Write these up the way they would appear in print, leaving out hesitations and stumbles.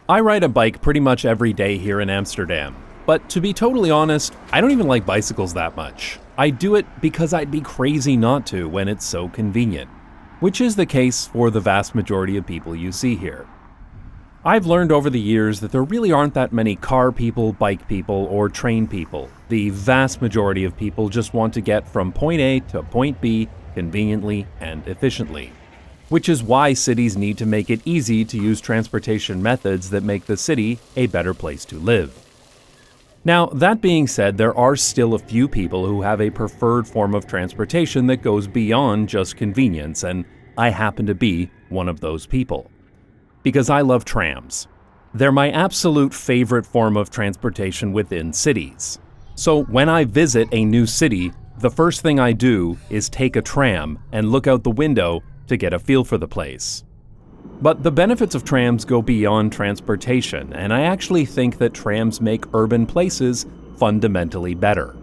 I ride a bike pretty much every day here in Amsterdam, but to be totally honest, I don't even like bicycles that much. I do it because I'd be crazy not to when it's so convenient, which is the case for the vast majority of people you see here. I've learned over the years that there really aren't that many car people, bike people, or train people. The vast majority of people just want to get from point A to point B conveniently and efficiently, which is why cities need to make it easy to use transportation methods that make the city a better place to live. Now, that being said, there are still a few people who have a preferred form of transportation that goes beyond just convenience, and I happen to be one of those people. Because I love trams. They're my absolute favorite form of transportation within cities. So when I visit a new city, the first thing I do is take a tram and look out the window to get a feel for the place. But the benefits of trams go beyond transportation, and I actually think that trams make urban places fundamentally better.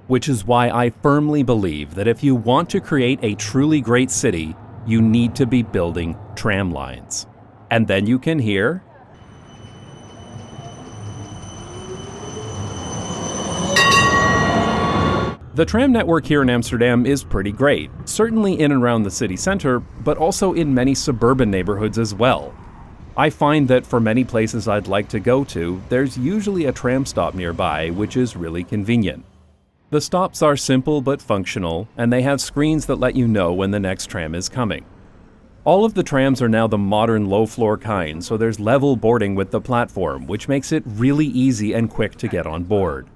Which is why I firmly believe that if you want to create a truly great city, you need to be building tram lines. And then you can hear the tram network here in Amsterdam is pretty great, certainly in and around the city center, but also in many suburban neighborhoods as well. I find that for many places I'd like to go to, there's usually a tram stop nearby, which is really convenient. The stops are simple but functional, and they have screens that let you know when the next tram is coming. All of the trams are now the modern low-floor kind, so there's level boarding with the platform, which makes it really easy and quick to get on board.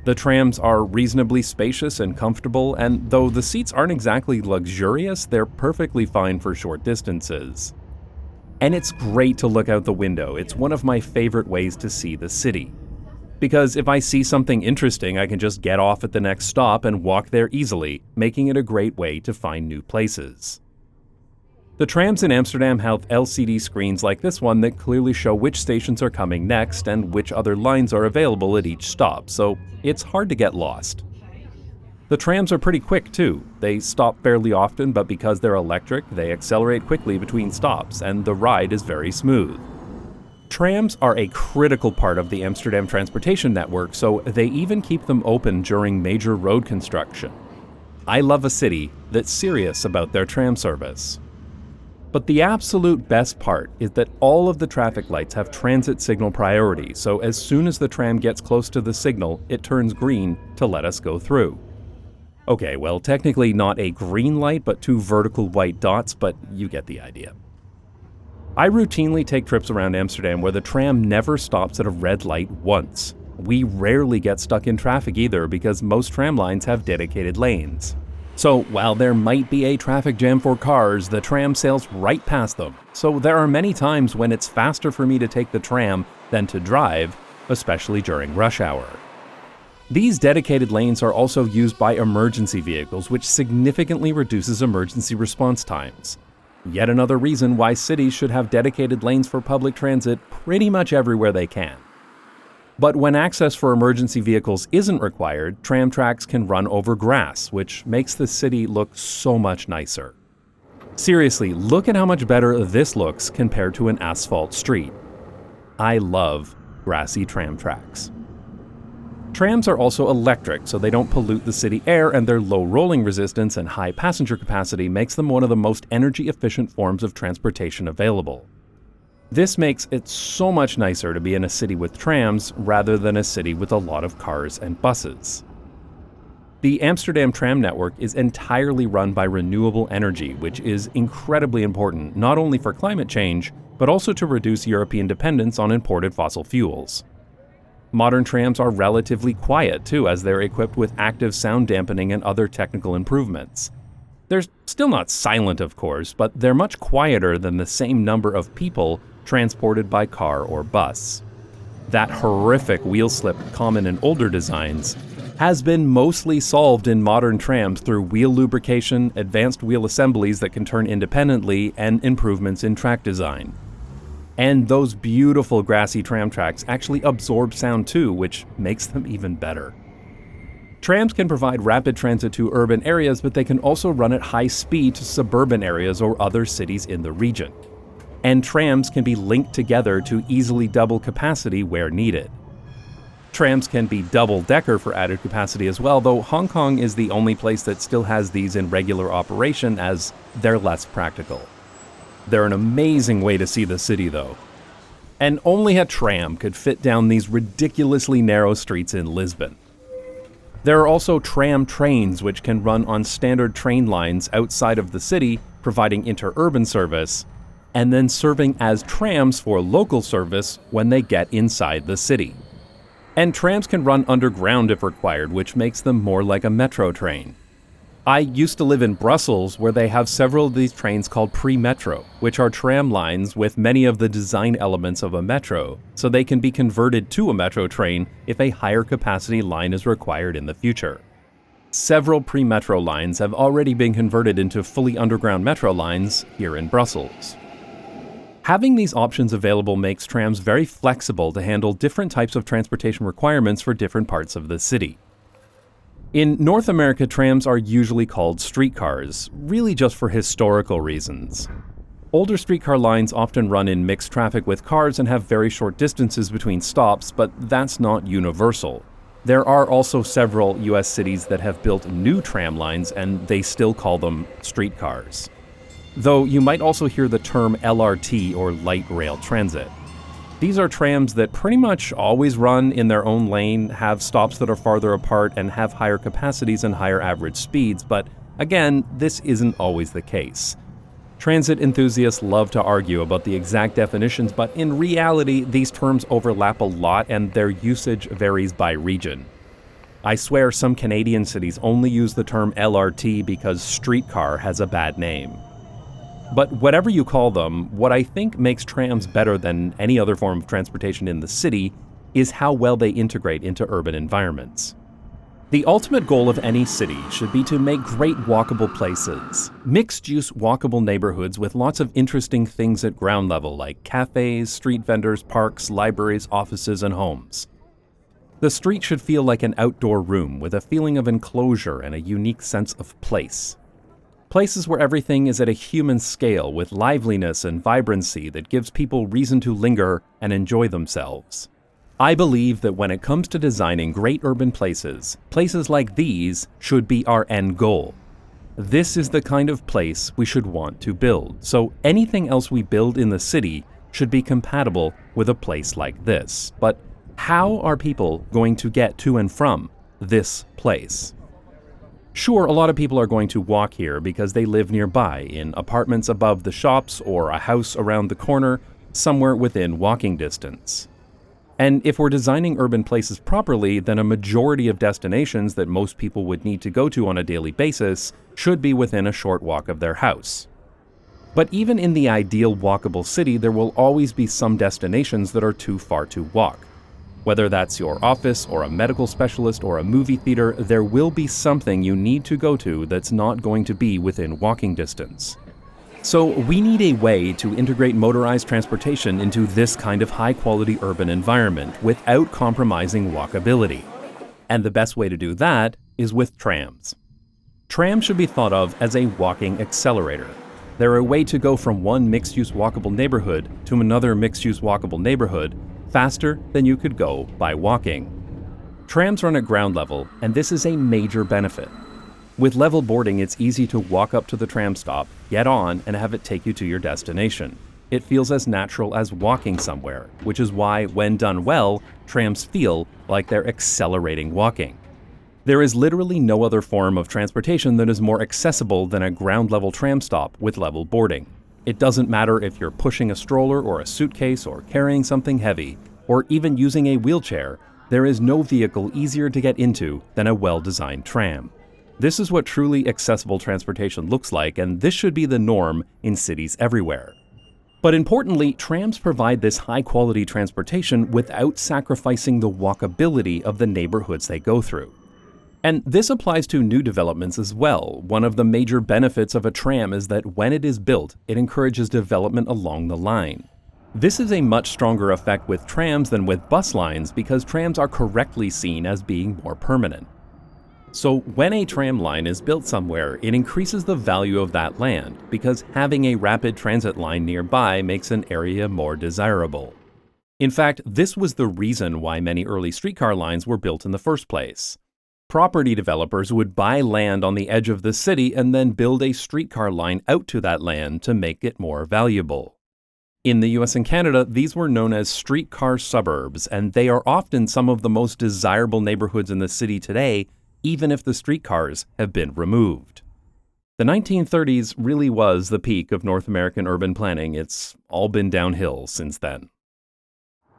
The trams are reasonably spacious and comfortable, and though the seats aren't exactly luxurious, they're perfectly fine for short distances. And it's great to look out the window. It's one of my favorite ways to see the city. Because if I see something interesting, I can just get off at the next stop and walk there easily, making it a great way to find new places. The trams in Amsterdam have LCD screens like this one that clearly show which stations are coming next and which other lines are available at each stop, so it's hard to get lost. The trams are pretty quick too. They stop fairly often, but because they're electric, they accelerate quickly between stops, and the ride is very smooth. Trams are a critical part of the Amsterdam transportation network, so they even keep them open during major road construction. I love a city that's serious about their tram service. But the absolute best part is that all of the traffic lights have transit signal priority, so as soon as the tram gets close to the signal, it turns green to let us go through. Okay, well, technically not a green light, but two vertical white dots, but you get the idea. I routinely take trips around Amsterdam where the tram never stops at a red light once. We rarely get stuck in traffic either because most tram lines have dedicated lanes. So while there might be a traffic jam for cars, the tram sails right past them. So there are many times when it's faster for me to take the tram than to drive, especially during rush hour. These dedicated lanes are also used by emergency vehicles, which significantly reduces emergency response times. Yet another reason why cities should have dedicated lanes for public transit pretty much everywhere they can. But when access for emergency vehicles isn't required, tram tracks can run over grass, which makes the city look so much nicer. Seriously, look at how much better this looks compared to an asphalt street. I love grassy tram tracks. Trams are also electric, so they don't pollute the city air, and their low rolling resistance and high passenger capacity makes them one of the most energy-efficient forms of transportation available. This makes it so much nicer to be in a city with trams rather than a city with a lot of cars and buses. The Amsterdam tram network is entirely run by renewable energy, which is incredibly important not only for climate change, but also to reduce European dependence on imported fossil fuels. Modern trams are relatively quiet too, as they're equipped with active sound dampening and other technical improvements. They're still not silent, of course, but they're much quieter than the same number of people transported by car or bus. That horrific wheel slip common in older designs has been mostly solved in modern trams through wheel lubrication, advanced wheel assemblies that can turn independently, and improvements in track design. And those beautiful grassy tram tracks actually absorb sound too, which makes them even better. Trams can provide rapid transit to urban areas, but they can also run at high speed to suburban areas or other cities in the region. and trams can be linked together to easily double capacity where needed. Trams can be double-decker for added capacity as well, though Hong Kong is the only place that still has these in regular operation as they're less practical. They're an amazing way to see the city though. And only a tram could fit down these ridiculously narrow streets in Lisbon. There are also tram trains which can run on standard train lines outside of the city, providing interurban service, and then serving as trams for local service when they get inside the city. And trams can run underground if required, which makes them more like a metro train. I used to live in Brussels, where they have several of these trains called pre-metro, which are tram lines with many of the design elements of a metro, so they can be converted to a metro train if a higher capacity line is required in the future. Several pre-metro lines have already been converted into fully underground metro lines here in Brussels. Having these options available makes trams very flexible to handle different types of transportation requirements for different parts of the city. In North America, trams are usually called streetcars, really just for historical reasons. Older streetcar lines often run in mixed traffic with cars and have very short distances between stops, but that's not universal. There are also several US cities that have built new tram lines and they still call them streetcars. Though you might also hear the term LRT or light rail transit. These are trams that pretty much always run in their own lane, have stops that are farther apart, and have higher capacities and higher average speeds, but again, this isn't always the case. Transit enthusiasts love to argue about the exact definitions, but in reality, these terms overlap a lot and their usage varies by region. I swear some Canadian cities only use the term LRT because streetcar has a bad name. But whatever you call them, what I think makes trams better than any other form of transportation in the city is how well they integrate into urban environments. The ultimate goal of any city should be to make great walkable places, mixed-use walkable neighborhoods with lots of interesting things at ground level like cafes, street vendors, parks, libraries, offices, and homes. The street should feel like an outdoor room with a feeling of enclosure and a unique sense of place. Places where everything is at a human scale with liveliness and vibrancy that gives people reason to linger and enjoy themselves. I believe that when it comes to designing great urban places, places like these should be our end goal. This is the kind of place we should want to build, so anything else we build in the city should be compatible with a place like this. But how are people going to get to and from this place? Sure, a lot of people are going to walk here because they live nearby, in apartments above the shops or a house around the corner, somewhere within walking distance. And if we're designing urban places properly, then a majority of destinations that most people would need to go to on a daily basis should be within a short walk of their house. But even in the ideal walkable city, there will always be some destinations that are too far to walk. Whether that's your office or a medical specialist or a movie theater, there will be something you need to go to that's not going to be within walking distance. So we need a way to integrate motorized transportation into this kind of high-quality urban environment without compromising walkability. And the best way to do that is with trams. Trams should be thought of as a walking accelerator. They're a way to go from one mixed-use walkable neighborhood to another mixed-use walkable neighborhood faster than you could go by walking. Trams run at ground level, and this is a major benefit. With level boarding, it's easy to walk up to the tram stop, get on, and have it take you to your destination. It feels as natural as walking somewhere, which is why, when done well, trams feel like they're accelerating walking. There is literally no other form of transportation that is more accessible than a ground-level tram stop with level boarding. It doesn't matter if you're pushing a stroller or a suitcase or carrying something heavy, or even using a wheelchair, there is no vehicle easier to get into than a well-designed tram. This is what truly accessible transportation looks like, and this should be the norm in cities everywhere. But importantly, trams provide this high-quality transportation without sacrificing the walkability of the neighborhoods they go through. And this applies to new developments as well. One of the major benefits of a tram is that when it is built, it encourages development along the line. This is a much stronger effect with trams than with bus lines because trams are correctly seen as being more permanent. So when a tram line is built somewhere, it increases the value of that land because having a rapid transit line nearby makes an area more desirable. In fact, this was the reason why many early streetcar lines were built in the first place. Property developers would buy land on the edge of the city and then build a streetcar line out to that land to make it more valuable. In the US and Canada, these were known as streetcar suburbs, and they are often some of the most desirable neighborhoods in the city today, even if the streetcars have been removed. The 1930s really was the peak of North American urban planning. It's all been downhill since then.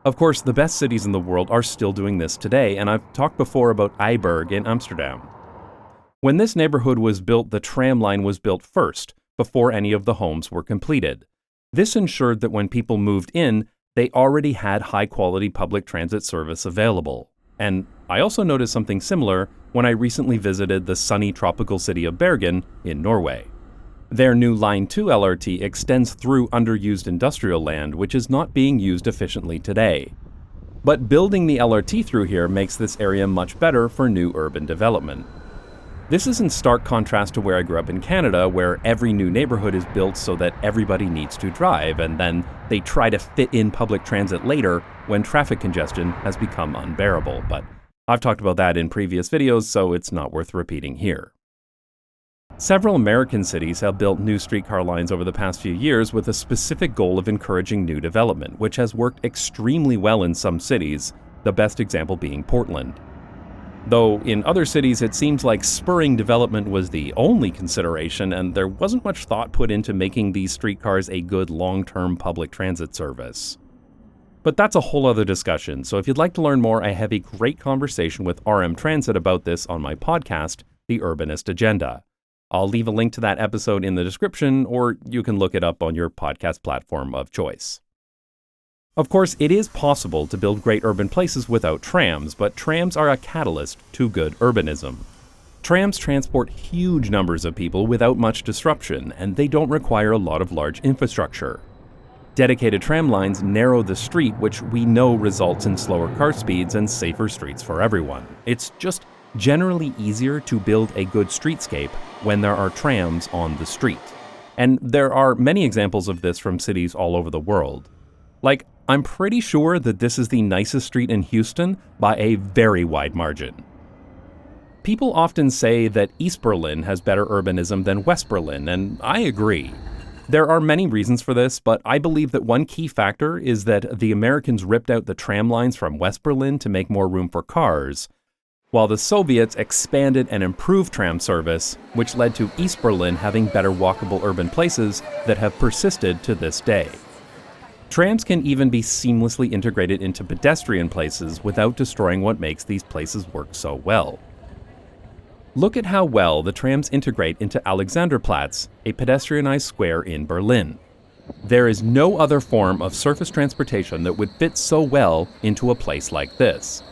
Of course, the best cities in the world are still doing this today, and I've talked before about Eiburg in Amsterdam. When this neighborhood was built, the tram line was built first, before any of the homes were completed. This ensured that when people moved in, they already had high-quality public transit service available. And I also noticed something similar when I recently visited the sunny tropical city of Bergen in Norway. Their new Line 2 LRT extends through underused industrial land, which is not being used efficiently today. But building the LRT through here makes this area much better for new urban development. This is in stark contrast to where I grew up in Canada, where every new neighborhood is built so that everybody needs to drive, and then they try to fit in public transit later when traffic congestion has become unbearable. But I've talked about that in previous videos, so it's not worth repeating here. Several American cities have built new streetcar lines over the past few years with a specific goal of encouraging new development, which has worked extremely well in some cities, the best example being Portland. Though in other cities it seems like spurring development was the only consideration, and there wasn't much thought put into making these streetcars a good long-term public transit service. But that's a whole other discussion, so if you'd like to learn more, I have a great conversation with RMTransit about this on my podcast, The Urbanist Agenda. I'll leave a link to that episode in the description, or you can look it up on your podcast platform of choice. Of course, it is possible to build great urban places without trams, but trams are a catalyst to good urbanism. Trams transport huge numbers of people without much disruption, and they don't require a lot of large infrastructure. Dedicated tram lines narrow the street, which we know results in slower car speeds and safer streets for everyone. It's just generally easier to build a good streetscape when there are trams on the street. And there are many examples of this from cities all over the world. Like, I'm pretty sure that this is the nicest street in Houston by a very wide margin. People often say that East Berlin has better urbanism than West Berlin, and I agree. There are many reasons for this, but I believe that one key factor is that the Americans ripped out the tram lines from West Berlin to make more room for cars, while the Soviets expanded and improved tram service, which led to East Berlin having better walkable urban places that have persisted to this day. Trams can even be seamlessly integrated into pedestrian places without destroying what makes these places work so well. Look at how well the trams integrate into Alexanderplatz, a pedestrianized square in Berlin. There is no other form of surface transportation that would fit so well into a place like this.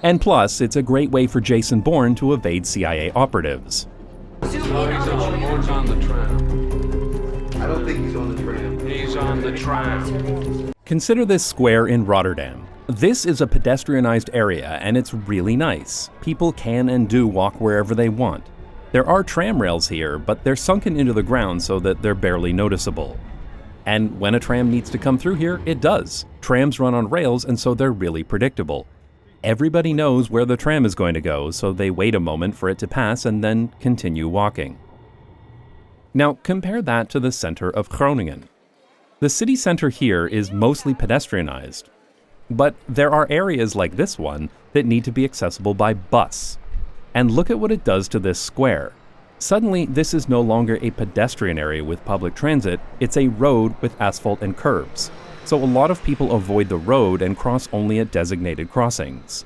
And plus, it's a great way for Jason Bourne to evade CIA operatives. He's on the tram. I don't think he's on the tram. He's on the tram. Consider this square in Rotterdam. This is a pedestrianized area, and it's really nice. People can and do walk wherever they want. There are tram rails here, but they're sunken into the ground so that they're barely noticeable. And when a tram needs to come through here, it does. Trams run on rails, and so they're really predictable. Everybody knows where the tram is going to go, so they wait a moment for it to pass and then continue walking. Now compare that to the center of Groningen. The city center here is mostly pedestrianized, but there are areas like this one that need to be accessible by bus. And look at what it does to this square. Suddenly, this is no longer a pedestrian area with public transit, it's a road with asphalt and curbs. So a lot of people avoid the road and cross only at designated crossings.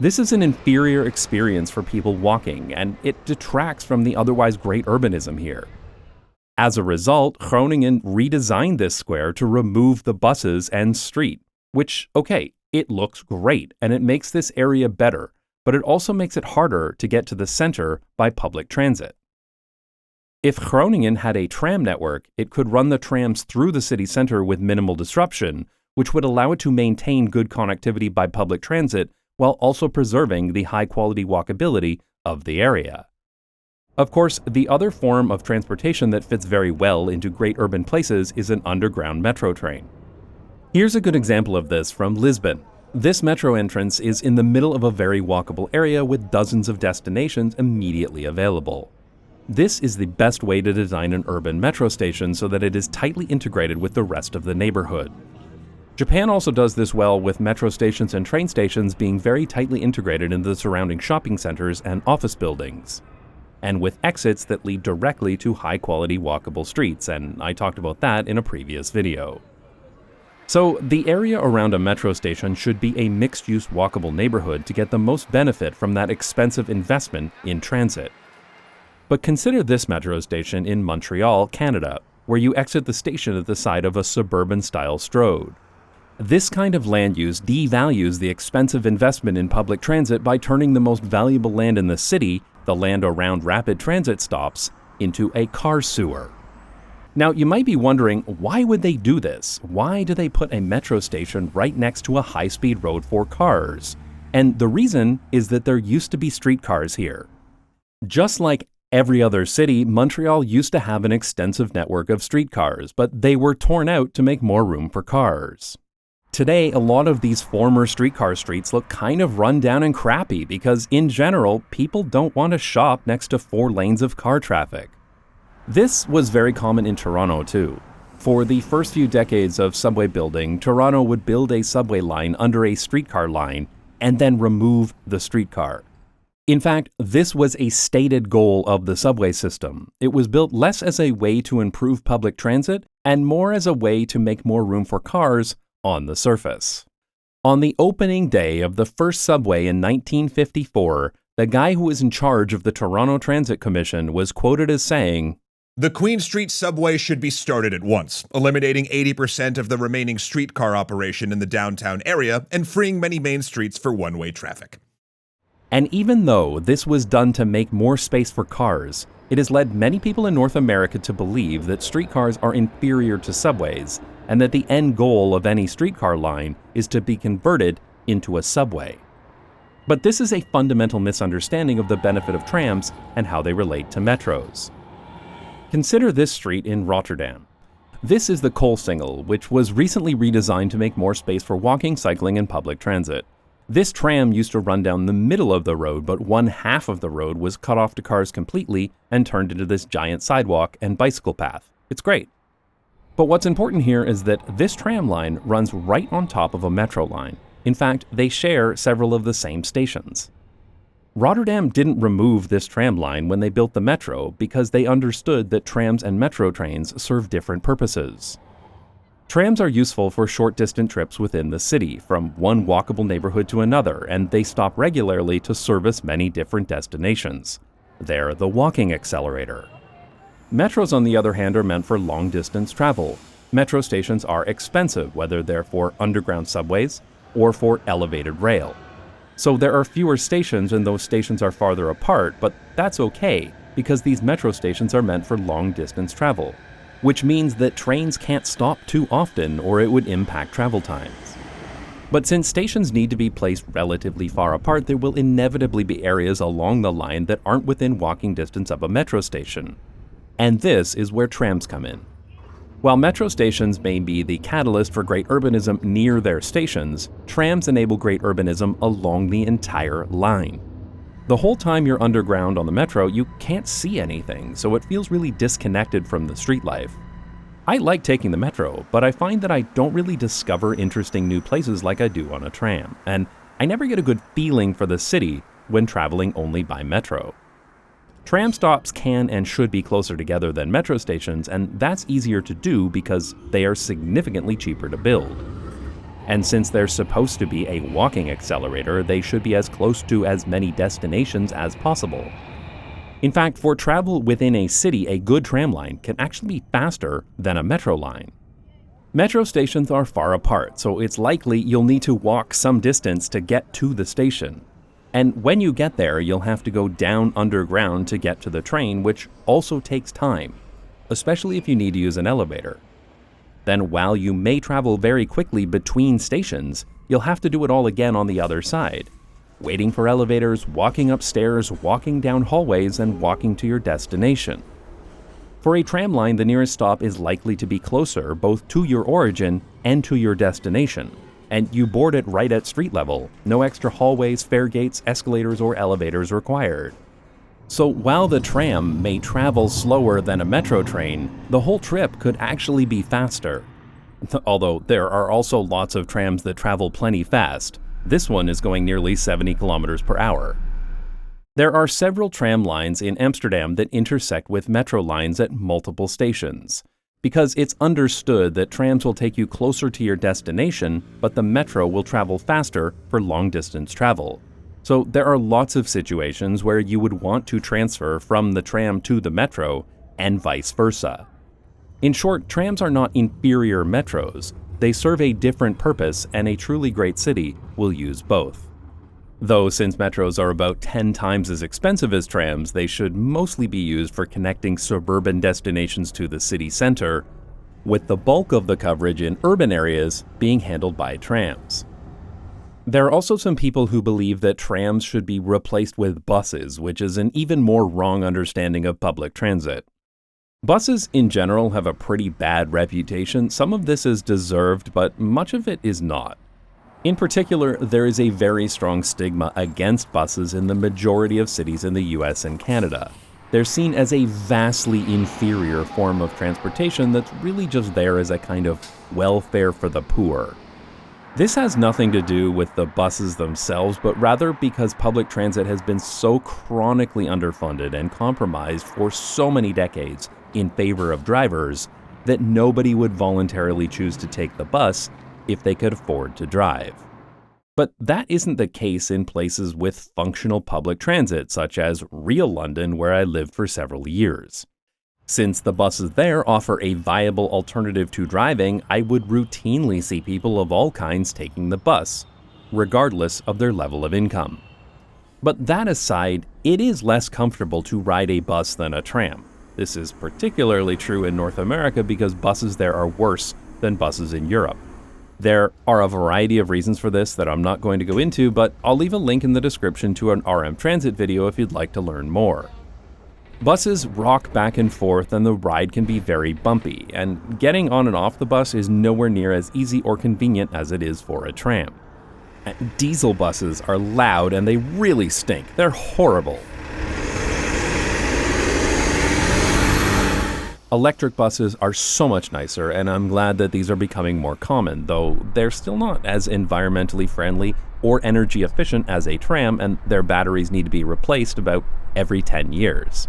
This is an inferior experience for people walking, and it detracts from the otherwise great urbanism here. As a result, Groningen redesigned this square to remove the buses and street, which, okay, it looks great and it makes this area better, but it also makes it harder to get to the center by public transit. If Groningen had a tram network, it could run the trams through the city center with minimal disruption, which would allow it to maintain good connectivity by public transit while also preserving the high-quality walkability of the area. Of course, the other form of transportation that fits very well into great urban places is an underground metro train. Here's a good example of this from Lisbon. This metro entrance is in the middle of a very walkable area with dozens of destinations immediately available. This is the best way to design an urban metro station so that it is tightly integrated with the rest of the neighborhood. Japan also does this well, with metro stations and train stations being very tightly integrated into the surrounding shopping centers and office buildings, and with exits that lead directly to high-quality walkable streets, and I talked about that in a previous video. So the area around a metro station should be a mixed-use walkable neighborhood to get the most benefit from that expensive investment in transit. But consider this metro station in Montreal, Canada, where you exit the station at the side of a suburban-style road. This kind of land use devalues the expensive investment in public transit by turning the most valuable land in the city, the land around rapid transit stops, into a car sewer. Now, you might be wondering, why would they do this? Why do they put a metro station right next to a high-speed road for cars? And the reason is that there used to be streetcars here. Just like every other city, Montreal used to have an extensive network of streetcars, but they were torn out to make more room for cars. Today, a lot of these former streetcar streets look kind of run down and crappy because, in general, people don't want to shop next to 4 lanes of car traffic. This was very common in Toronto too. For the first few decades of subway building, Toronto would build a subway line under a streetcar line and then remove the streetcar. In fact, this was a stated goal of the subway system. It was built less as a way to improve public transit and more as a way to make more room for cars on the surface. On the opening day of the first subway in 1954, the guy who was in charge of the Toronto Transit Commission was quoted as saying, "The Queen Street subway should be started at once, eliminating 80% of the remaining streetcar operation in the downtown area and freeing many main streets for one-way traffic." And even though this was done to make more space for cars, it has led many people in North America to believe that streetcars are inferior to subways, and that the end goal of any streetcar line is to be converted into a subway. But this is a fundamental misunderstanding of the benefit of trams and how they relate to metros. Consider this street in Rotterdam. This is the Koolsingel, which was recently redesigned to make more space for walking, cycling, and public transit. This tram used to run down the middle of the road, but one half of the road was cut off to cars completely and turned into this giant sidewalk and bicycle path. It's great. But what's important here is that this tram line runs right on top of a metro line. In fact, they share several of the same stations. Rotterdam didn't remove this tram line when they built the metro because they understood that trams and metro trains serve different purposes. Trams are useful for short-distance trips within the city, from one walkable neighborhood to another, and they stop regularly to service many different destinations. They're the walking accelerator. Metros, on the other hand, are meant for long-distance travel. Metro stations are expensive, whether they're for underground subways or for elevated rail. So there are fewer stations and those stations are farther apart, but that's okay because these metro stations are meant for long-distance travel, which means that trains can't stop too often or it would impact travel times. But since stations need to be placed relatively far apart, there will inevitably be areas along the line that aren't within walking distance of a metro station. And this is where trams come in. While metro stations may be the catalyst for great urbanism near their stations, trams enable great urbanism along the entire line. The whole time you're underground on the metro, you can't see anything, so it feels really disconnected from the street life. I like taking the metro, but I find that I don't really discover interesting new places like I do on a tram, and I never get a good feeling for the city when traveling only by metro. Tram stops can and should be closer together than metro stations, and that's easier to do because they are significantly cheaper to build. And since they're supposed to be a walking accelerator, they should be as close to as many destinations as possible. In fact, for travel within a city, a good tram line can actually be faster than a metro line. Metro stations are far apart, so it's likely you'll need to walk some distance to get to the station. And when you get there, you'll have to go down underground to get to the train, which also takes time, especially if you need to use an elevator. Then while you may travel very quickly between stations, you'll have to do it all again on the other side. waiting for elevators, walking upstairs, walking down hallways, and walking to your destination. For a tram line, the nearest stop is likely to be closer both to your origin and to your destination, and you board it right at street level, no extra hallways, fare gates, escalators, or elevators required. So while the tram may travel slower than a metro train, the whole trip could actually be faster. Although there are also lots of trams that travel plenty fast. This one is going nearly 70 kilometers per hour. There are several tram lines in Amsterdam that intersect with metro lines at multiple stations, because it's understood that trams will take you closer to your destination, but the metro will travel faster for long-distance travel. So there are lots of situations where you would want to transfer from the tram to the metro, and vice versa. In short, trams are not inferior metros. They serve a different purpose, and a truly great city will use both. Though since metros are about 10 times as expensive as trams, they should mostly be used for connecting suburban destinations to the city center, with the bulk of the coverage in urban areas being handled by trams. There are also some people who believe that trams should be replaced with buses, which is an even more wrong understanding of public transit. Buses in general have a pretty bad reputation. Some of this is deserved, but much of it is not. In particular, there is a very strong stigma against buses in the majority of cities in the US and Canada. They're seen as a vastly inferior form of transportation that's really just there as a kind of welfare for the poor. This has nothing to do with the buses themselves, but rather because public transit has been so chronically underfunded and compromised for so many decades in favor of drivers that nobody would voluntarily choose to take the bus if they could afford to drive. But that isn't the case in places with functional public transit, such as real London, where I lived for several years. Since the buses there offer a viable alternative to driving, I would routinely see people of all kinds taking the bus, regardless of their level of income. But that aside, it is less comfortable to ride a bus than a tram. This is particularly true in North America because buses there are worse than buses in Europe. There are a variety of reasons for this that I'm not going to go into, but I'll leave a link in the description to an RMTransit video if you'd like to learn more. Buses rock back and forth and the ride can be very bumpy, and getting on and off the bus is nowhere near as easy or convenient as it is for a tram. Diesel buses are loud and they really stink. They're horrible. Electric buses are so much nicer, and I'm glad that these are becoming more common, though they're still not as environmentally friendly or energy efficient as a tram, and their batteries need to be replaced about every 10 years.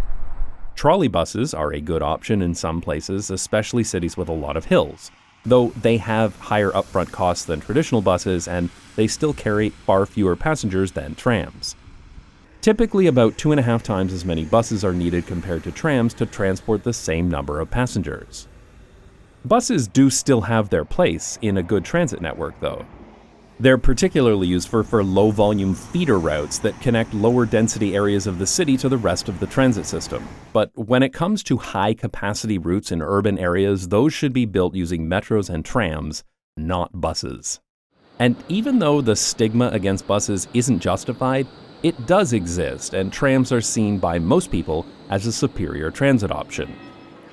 Trolley buses are a good option in some places, especially cities with a lot of hills, though they have higher upfront costs than traditional buses, and they still carry far fewer passengers than trams. Typically, about 2.5 times as many buses are needed compared to trams to transport the same number of passengers. Buses do still have their place in a good transit network, though. They're particularly used for low-volume feeder routes that connect lower-density areas of the city to the rest of the transit system. But when it comes to high-capacity routes in urban areas, those should be built using metros and trams, not buses. And even though the stigma against buses isn't justified, it does exist, and trams are seen by most people as a superior transit option.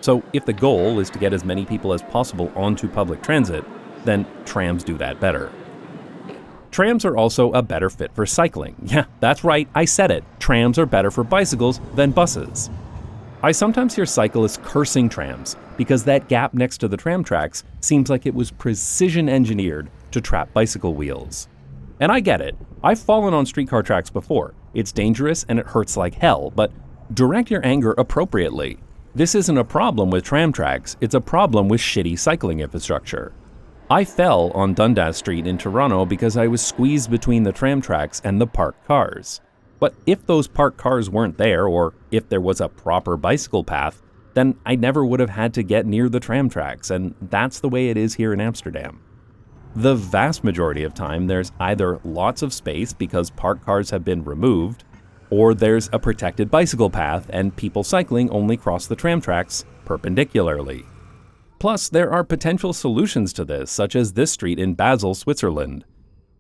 So if the goal is to get as many people as possible onto public transit, then trams do that better. Trams are also a better fit for cycling. Yeah, that's right, I said it. Trams are better for bicycles than buses. I sometimes hear cyclists cursing trams because that gap next to the tram tracks seems like it was precision engineered to trap bicycle wheels. And I get it. I've fallen on streetcar tracks before. It's dangerous and it hurts like hell, but direct your anger appropriately. This isn't a problem with tram tracks, it's a problem with shitty cycling infrastructure. I fell on Dundas Street in Toronto because I was squeezed between the tram tracks and the parked cars. But if those parked cars weren't there, or if there was a proper bicycle path, then I never would have had to get near the tram tracks, and that's the way it is here in Amsterdam. The vast majority of time, there's either lots of space because parked cars have been removed, or there's a protected bicycle path and people cycling only cross the tram tracks perpendicularly. Plus, there are potential solutions to this, such as this street in Basel, Switzerland.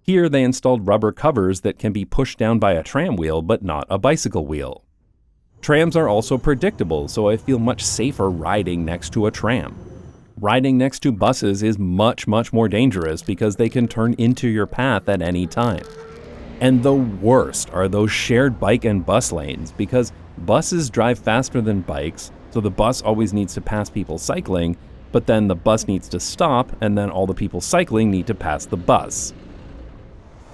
Here they installed rubber covers that can be pushed down by a tram wheel but not a bicycle wheel. Trams are also predictable, so I feel much safer riding next to a tram. Riding next to buses is much more dangerous because they can turn into your path at any time. And the worst are those shared bike and bus lanes because buses drive faster than bikes, so the bus always needs to pass people cycling, but then the bus needs to stop and then all the people cycling need to pass the bus.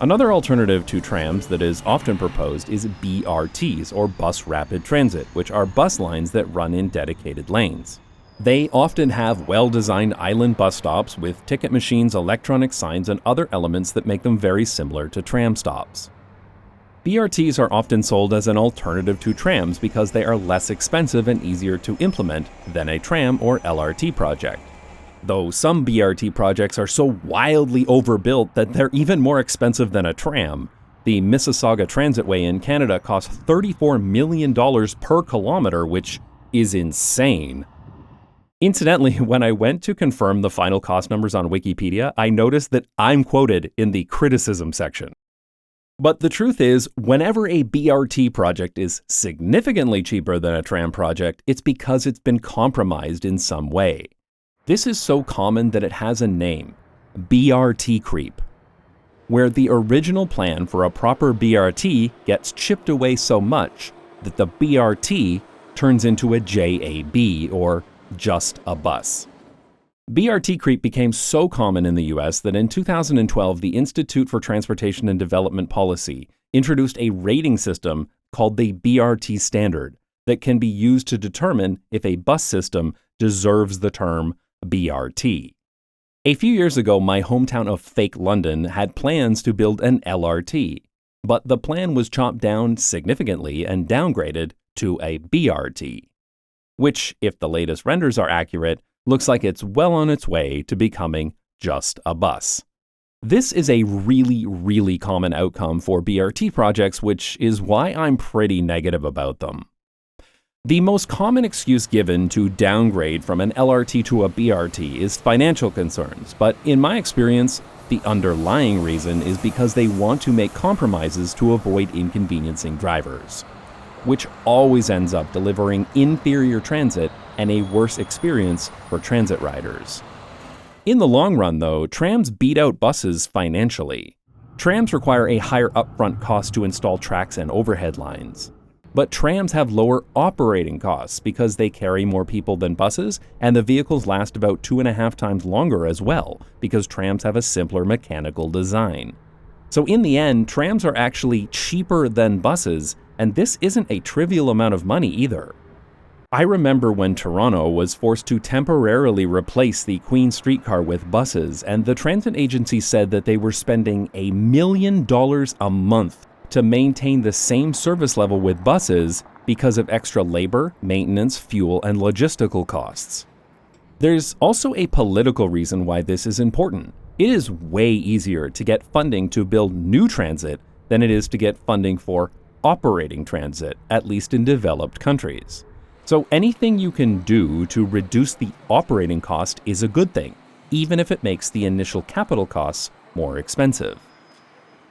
Another alternative to trams that is often proposed is BRTs, or bus rapid transit, which are bus lines that run in dedicated lanes. They often have well-designed island bus stops with ticket machines, electronic signs, and other elements that make them very similar to tram stops. BRTs are often sold as an alternative to trams because they are less expensive and easier to implement than a tram or LRT project. Though some BRT projects are so wildly overbuilt that they're even more expensive than a tram. The Mississauga Transitway in Canada costs $34 million per kilometer, which is insane. Incidentally, when I went to confirm the final cost numbers on Wikipedia, I noticed that I'm quoted in the criticism section. But the truth is, whenever a BRT project is significantly cheaper than a tram project, it's because it's been compromised in some way. This is so common that it has a name, BRT creep, where the original plan for a proper BRT gets chipped away so much that the BRT turns into a JAB, or just a bus. BRT creep became so common in the US that in 2012, the Institute for Transportation and Development Policy introduced a rating system called the BRT standard that can be used to determine if a bus system deserves the term BRT. A few years ago, my hometown of fake London had plans to build an LRT, but the plan was chopped down significantly and downgraded to a BRT, which, if the latest renders are accurate, looks like it's well on its way to becoming just a bus. This is a really common outcome for BRT projects, which is why I'm pretty negative about them. The most common excuse given to downgrade from an LRT to a BRT is financial concerns, but in my experience, the underlying reason is because they want to make compromises to avoid inconveniencing drivers, which always ends up delivering inferior transit and a worse experience for transit riders. In the long run, though, trams beat out buses financially. Trams require a higher upfront cost to install tracks and overhead lines. But trams have lower operating costs because they carry more people than buses, and the vehicles last about 2.5 times longer as well, because trams have a simpler mechanical design. So in the end, trams are actually cheaper than buses, and this isn't a trivial amount of money either. I remember when Toronto was forced to temporarily replace the Queen streetcar with buses, and the transit agency said that they were spending $1 million a month to maintain the same service level with buses because of extra labor, maintenance, fuel, and logistical costs. There's also a political reason why this is important. It is way easier to get funding to build new transit than it is to get funding for operating transit, at least in developed countries. So anything you can do to reduce the operating cost is a good thing, even if it makes the initial capital costs more expensive.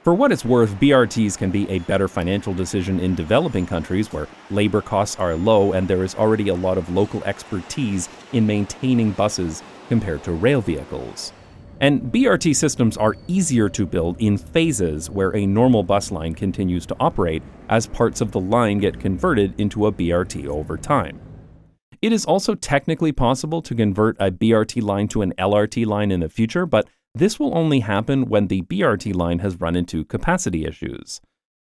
For what it's worth, BRTs can be a better financial decision in developing countries where labor costs are low and there is already a lot of local expertise in maintaining buses compared to rail vehicles. And BRT systems are easier to build in phases where a normal bus line continues to operate as parts of the line get converted into a BRT over time. It is also technically possible to convert a BRT line to an LRT line in the future, but this will only happen when the BRT line has run into capacity issues,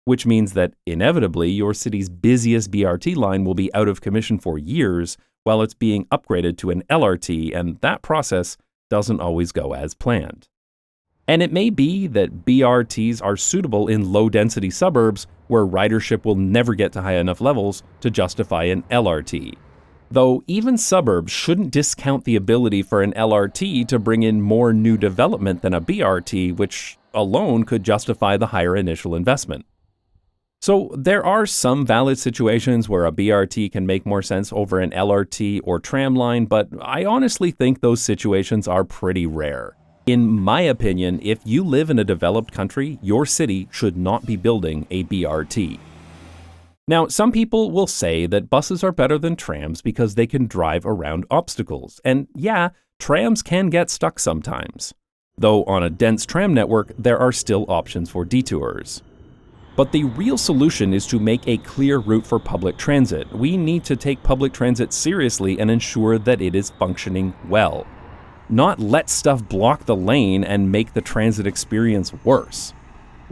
which means that inevitably your city's busiest BRT line will be out of commission for years while it's being upgraded to an LRT, and that process doesn't always go as planned. And it may be that BRTs are suitable in low-density suburbs where ridership will never get to high enough levels to justify an LRT. Though even suburbs shouldn't discount the ability for an LRT to bring in more new development than a BRT, which alone could justify the higher initial investment. So there are some valid situations where a BRT can make more sense over an LRT or tram line, but I honestly think those situations are pretty rare. In my opinion, if you live in a developed country, your city should not be building a BRT. Now, some people will say that buses are better than trams because they can drive around obstacles. And yeah, trams can get stuck sometimes. Though on a dense tram network, there are still options for detours. But the real solution is to make a clear route for public transit. We need to take public transit seriously and ensure that it is functioning well. Not let stuff block the lane and make the transit experience worse.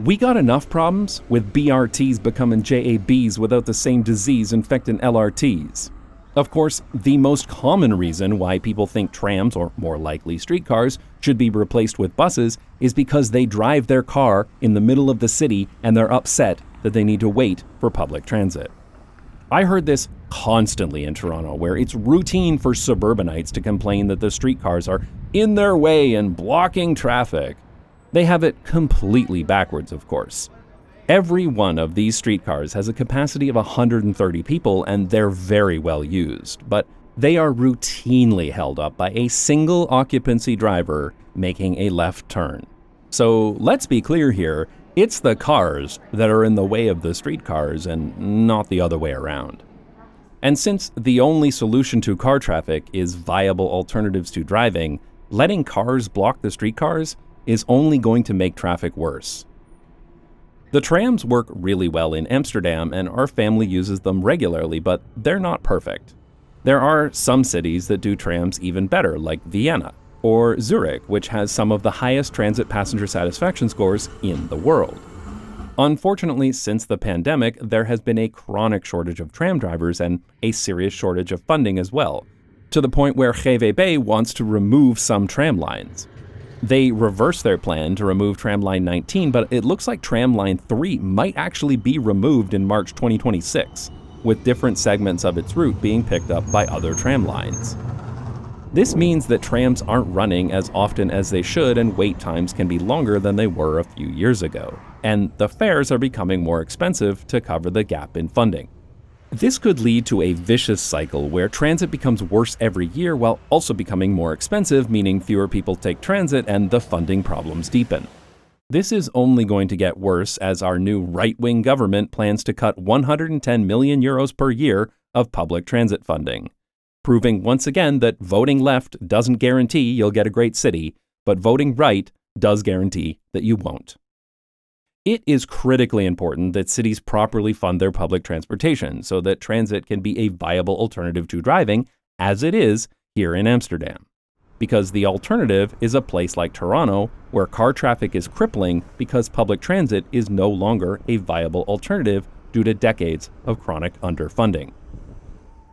We got enough problems with BRTs becoming JABs without the same disease infecting LRTs. Of course, the most common reason why people think trams, or more likely streetcars, should be replaced with buses is because they drive their car in the middle of the city and they're upset that they need to wait for public transit. I heard this constantly in Toronto, where it's routine for suburbanites to complain that the streetcars are in their way and blocking traffic. They have it completely backwards, of course. Every one of these streetcars has a capacity of 130 people and they're very well used, but they are routinely held up by a single occupancy driver making a left turn. So let's be clear here, it's the cars that are in the way of the streetcars and not the other way around. And since the only solution to car traffic is viable alternatives to driving, letting cars block the streetcars is only going to make traffic worse. The trams work really well in Amsterdam and our family uses them regularly, but they're not perfect. There are some cities that do trams even better, like Vienna, or Zurich, which has some of the highest transit passenger satisfaction scores in the world. Unfortunately, since the pandemic, there has been a chronic shortage of tram drivers and a serious shortage of funding as well, to the point where GVB wants to remove some tram lines. They reversed their plan to remove Tramline 19, but it looks like Tramline 3 might actually be removed in March 2026, with different segments of its route being picked up by other tram lines. This means that trams aren't running as often as they should and wait times can be longer than they were a few years ago, and the fares are becoming more expensive to cover the gap in funding. This could lead to a vicious cycle where transit becomes worse every year while also becoming more expensive, meaning fewer people take transit and the funding problems deepen. This is only going to get worse as our new right-wing government plans to cut 110 million euros per year of public transit funding, proving once again that voting left doesn't guarantee you'll get a great city, but voting right does guarantee that you won't. It is critically important that cities properly fund their public transportation so that transit can be a viable alternative to driving, as it is here in Amsterdam. Because the alternative is a place like Toronto, where car traffic is crippling because public transit is no longer a viable alternative due to decades of chronic underfunding.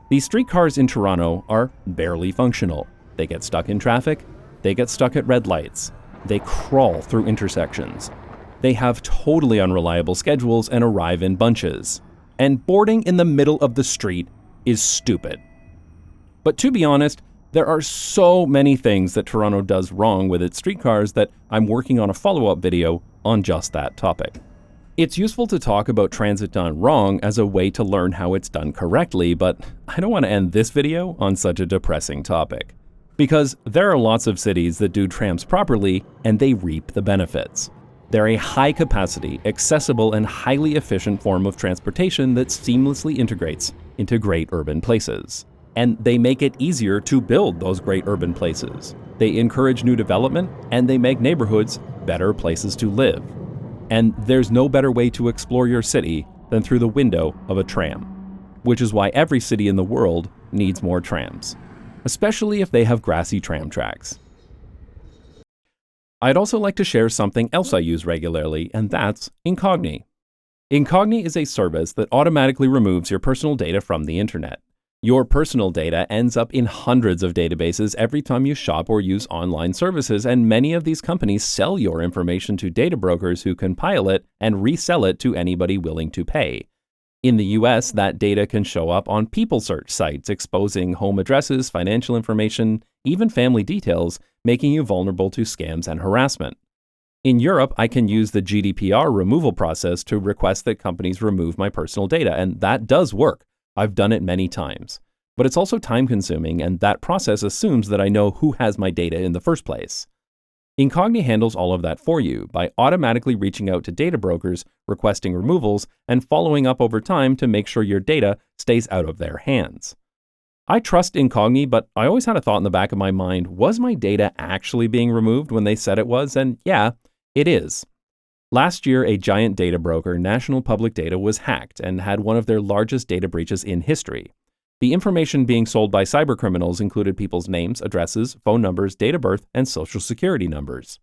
These streetcars in Toronto are barely functional. They get stuck in traffic, they get stuck at red lights, they crawl through intersections. They have totally unreliable schedules and arrive in bunches. And boarding in the middle of the street is stupid. But to be honest, there are so many things that Toronto does wrong with its streetcars that I'm working on a follow-up video on just that topic. It's useful to talk about transit done wrong as a way to learn how it's done correctly, but I don't want to end this video on such a depressing topic. Because there are lots of cities that do trams properly and they reap the benefits. They're a high-capacity, accessible, and highly efficient form of transportation that seamlessly integrates into great urban places. And they make it easier to build those great urban places. They encourage new development, and they make neighborhoods better places to live. And there's no better way to explore your city than through the window of a tram, which is why every city in the world needs more trams, especially if they have grassy tram tracks. I'd also like to share something else I use regularly, and that's Incogni. Incogni is a service that automatically removes your personal data from the internet. Your personal data ends up in hundreds of databases every time you shop or use online services, and many of these companies sell your information to data brokers who compile it and resell it to anybody willing to pay. In the US, that data can show up on people search sites, exposing home addresses, financial information, even family details, making you vulnerable to scams and harassment. In Europe, I can use the GDPR removal process to request that companies remove my personal data, and that does work. I've done it many times. But it's also time-consuming, and that process assumes that I know who has my data in the first place. Incogni handles all of that for you by automatically reaching out to data brokers, requesting removals, and following up over time to make sure your data stays out of their hands. I trust Incogni, but I always had a thought in the back of my mind, was my data actually being removed when they said it was? And yeah, it is. Last year, a giant data broker, National Public Data, was hacked and had one of their largest data breaches in history. The information being sold by cybercriminals included people's names, addresses, phone numbers, date of birth, and social security numbers.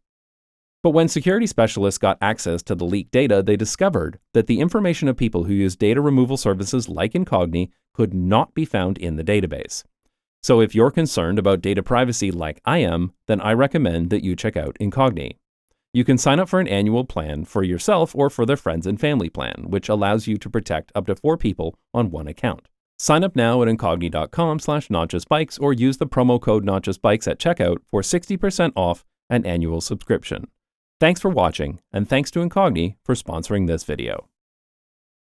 But when security specialists got access to the leaked data, they discovered that the information of people who use data removal services like Incogni could not be found in the database. So if you're concerned about data privacy like I am, then I recommend that you check out Incogni. You can sign up for an annual plan for yourself or for their friends and family plan, which allows you to protect up to 4 people on one account. Sign up now at incogni.com/notjustbikes or use the promo code notjustbikes at checkout for 60% off an annual subscription. Thanks for watching, and thanks to Incogni for sponsoring this video.